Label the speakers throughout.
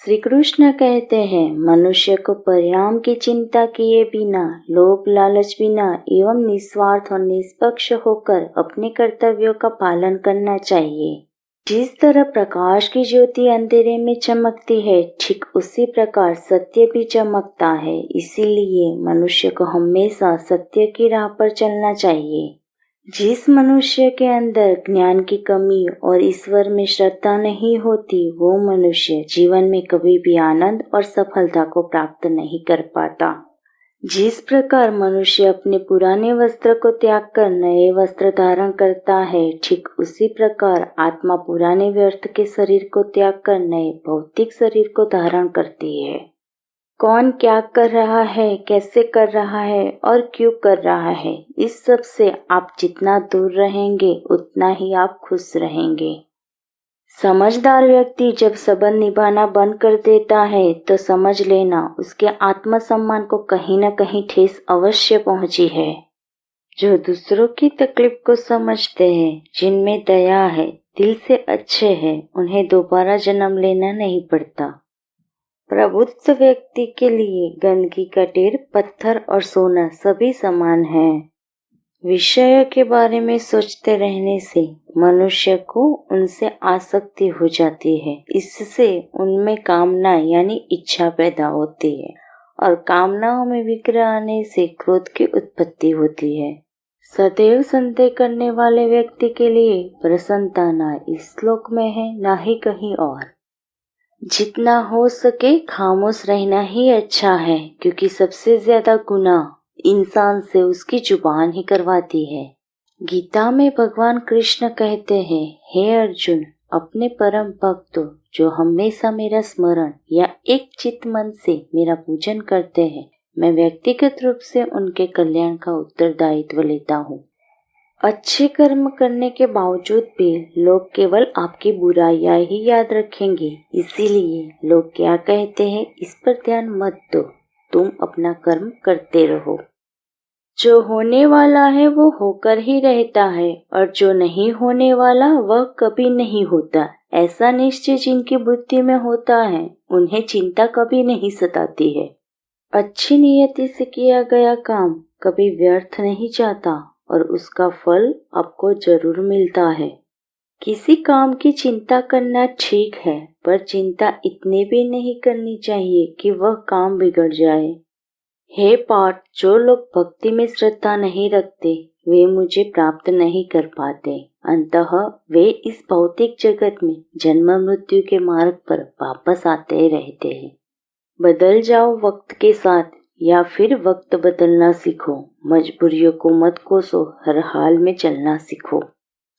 Speaker 1: श्री कृष्ण कहते हैं, मनुष्य को परिणाम की चिंता किए बिना, लोभ लालच बिना एवं निस्वार्थ और निष्पक्ष होकर अपने कर्तव्यों का पालन करना चाहिए। जिस तरह प्रकाश की ज्योति अंधेरे में चमकती है, ठीक उसी प्रकार सत्य भी चमकता है। इसीलिए मनुष्य को हमेशा सत्य की राह पर चलना चाहिए। जिस मनुष्य के अंदर ज्ञान की कमी और ईश्वर में श्रद्धा नहीं होती, वो मनुष्य जीवन में कभी भी आनंद और सफलता को प्राप्त नहीं कर पाता। जिस प्रकार मनुष्य अपने पुराने वस्त्र को त्याग कर नए वस्त्र धारण करता है, ठीक उसी प्रकार आत्मा पुराने व्यर्थ के शरीर को त्याग कर नए भौतिक शरीर को धारण करती है। कौन क्या कर रहा है, कैसे कर रहा है और क्यों कर रहा है, इस सब से आप जितना दूर रहेंगे उतना ही आप खुश रहेंगे। समझदार व्यक्ति जब संबंध निभाना बंद कर देता है तो समझ लेना उसके आत्मसम्मान को कहीं न कहीं ठेस अवश्य पहुंची है। जो दूसरों की तकलीफ को समझते हैं, जिनमें दया है, दिल से अच्छे हैं, उन्हें दोबारा जन्म लेना नहीं पड़ता। प्रबुद्ध व्यक्ति के लिए गंदगी का ढेर, पत्थर और सोना सभी समान है। विषय के बारे में सोचते रहने से मनुष्य को उनसे आसक्ति हो जाती है। इससे उनमें कामना यानी इच्छा पैदा होती है और कामनाओं में विग्रह आने से क्रोध की उत्पत्ति होती है। सदैव संदेह करने वाले व्यक्ति के लिए प्रसन्नता न इस लोक में है न ही कहीं और। जितना हो सके खामोश रहना ही अच्छा है, क्योंकि सबसे ज्यादा गुनाह इंसान से उसकी जुबान ही करवाती है। गीता में भगवान कृष्ण कहते हैं, हे अर्जुन, अपने परम भक्त जो हमेशा मेरा स्मरण या एक चित्त मन से मेरा पूजन करते हैं, मैं व्यक्तिगत रूप से उनके कल्याण का उत्तरदायित्व लेता हूँ। अच्छे कर्म करने के बावजूद भी लोग केवल आपकी बुराइयां ही याद रखेंगे। इसीलिए लोग क्या कहते हैं इस पर ध्यान मत दो, तुम अपना कर्म करते रहो। जो होने वाला है वो होकर ही रहता है और जो नहीं होने वाला वह कभी नहीं होता। ऐसा निश्चय जिनकी बुद्धि में होता है, उन्हें चिंता कभी नहीं सताती है। अच्छी नियति से किया गया काम कभी व्यर्थ नहीं जाता और उसका फल आपको जरूर मिलता है। किसी काम की चिंता करना ठीक है, पर चिंता इतनी भी नहीं करनी चाहिए कि वह काम बिगड़ जाए। हे पार्थ, जो लोग भक्ति में श्रद्धा नहीं रखते वे मुझे प्राप्त नहीं कर पाते। अंततः वे इस भौतिक जगत में जन्म मृत्यु के मार्ग पर वापस आते रहते हैं। बदल जाओ वक्त के साथ या फिर वक्त बदलना सीखो। मजबूरियों को मत कोसो, हर हाल में चलना सीखो।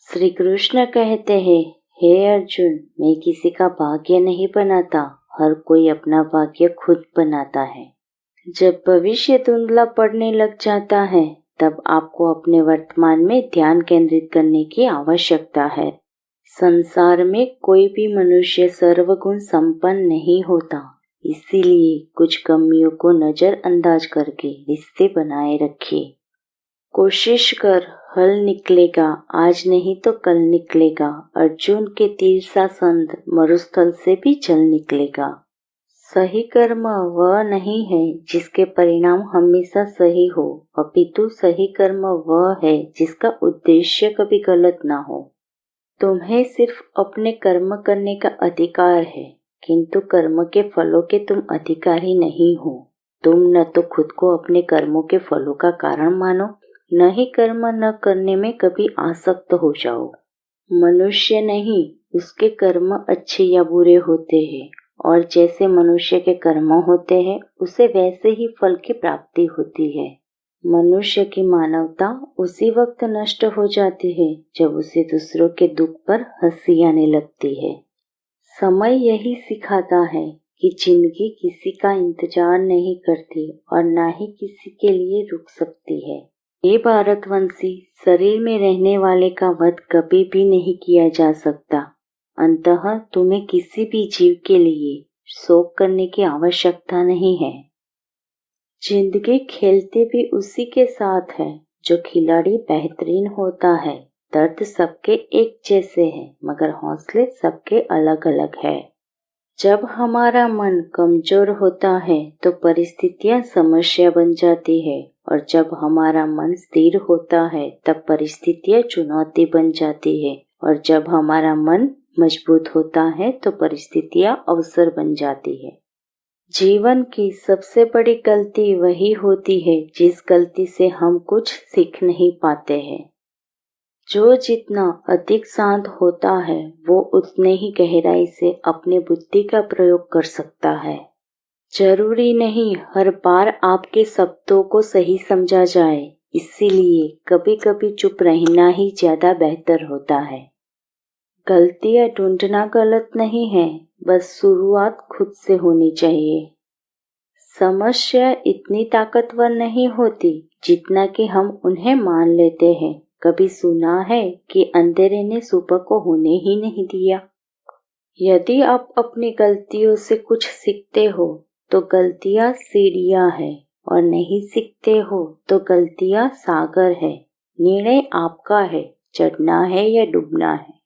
Speaker 1: श्री कृष्ण कहते हैं, हे अर्जुन, मैं किसी का भाग्य नहीं बनाता, हर कोई अपना भाग्य खुद बनाता है। जब भविष्य धुंधला पड़ने लग जाता है, तब आपको अपने वर्तमान में ध्यान केंद्रित करने की आवश्यकता है। संसार में कोई भी मनुष्य सर्वगुण संपन्न नहीं होता, इसीलिए कुछ कमियों को नजरअंदाज करके रिश्ते बनाए रखिए। कोशिश कर, हल निकलेगा, आज नहीं तो कल निकलेगा। अर्जुन के तीर सा संत मरुस्थल से भी जल निकलेगा। सही कर्म वह नहीं है जिसके परिणाम हमेशा सही हो, अपितु सही कर्म वह है जिसका उद्देश्य कभी गलत ना हो। तुम्हें सिर्फ अपने कर्म करने का अधिकार है, किंतु कर्म के फलों के तुम अधिकारी नहीं हो। तुम न तो खुद को अपने कर्मों के फलों का कारण मानो, न ही कर्म न करने में कभी आसक्त हो जाओ। मनुष्य नहीं, उसके कर्म अच्छे या बुरे होते हैं, और जैसे मनुष्य के कर्म होते हैं उसे वैसे ही फल की प्राप्ति होती है। मनुष्य की मानवता उसी वक्त नष्ट हो जाती है जब उसे दूसरों के दुख पर हंसी आने लगती है। समय यही सिखाता है कि जिंदगी किसी का इंतजार नहीं करती और ना ही किसी के लिए रुक सकती है। हे भारतवंशी, शरीर में रहने वाले का वध कभी भी नहीं किया जा सकता। अंततः तुम्हें किसी भी जीव के लिए शोक करने की आवश्यकता नहीं है। जिंदगी खेलते भी उसी के साथ है जो खिलाड़ी बेहतरीन होता है। दर्द सबके एक जैसे हैं, मगर हौसले सबके अलग अलग है। जब हमारा मन कमजोर होता है तो परिस्थितियां समस्या बन जाती है, और जब हमारा मन स्थिर होता है तब परिस्थितियां चुनौती बन जाती है, और जब हमारा मन मजबूत होता है तो परिस्थितियां अवसर बन जाती है। जीवन की सबसे बड़ी गलती वही होती है जिस गलती से हम कुछ सीख नहीं पाते हैं। जो जितना अधिक शांत होता है वो उतने ही गहराई से अपने बुद्धि का प्रयोग कर सकता है। जरूरी नहीं हर बार आपके शब्दों को सही समझा जाए, इसीलिए कभी कभी चुप रहना ही ज्यादा बेहतर होता है। गलतियां ढूंढना गलत नहीं है, बस शुरुआत खुद से होनी चाहिए। समस्या इतनी ताकतवर नहीं होती जितना कि हम उन्हें मान लेते हैं। कभी सुना है कि अंधेरे ने सुबह को होने ही नहीं दिया। यदि आप अपनी गलतियों से कुछ सीखते हो तो गलतियां सीढ़ियां है, और नहीं सीखते हो तो गलतियां सागर है। निर्णय आपका है, चढ़ना है या डूबना है।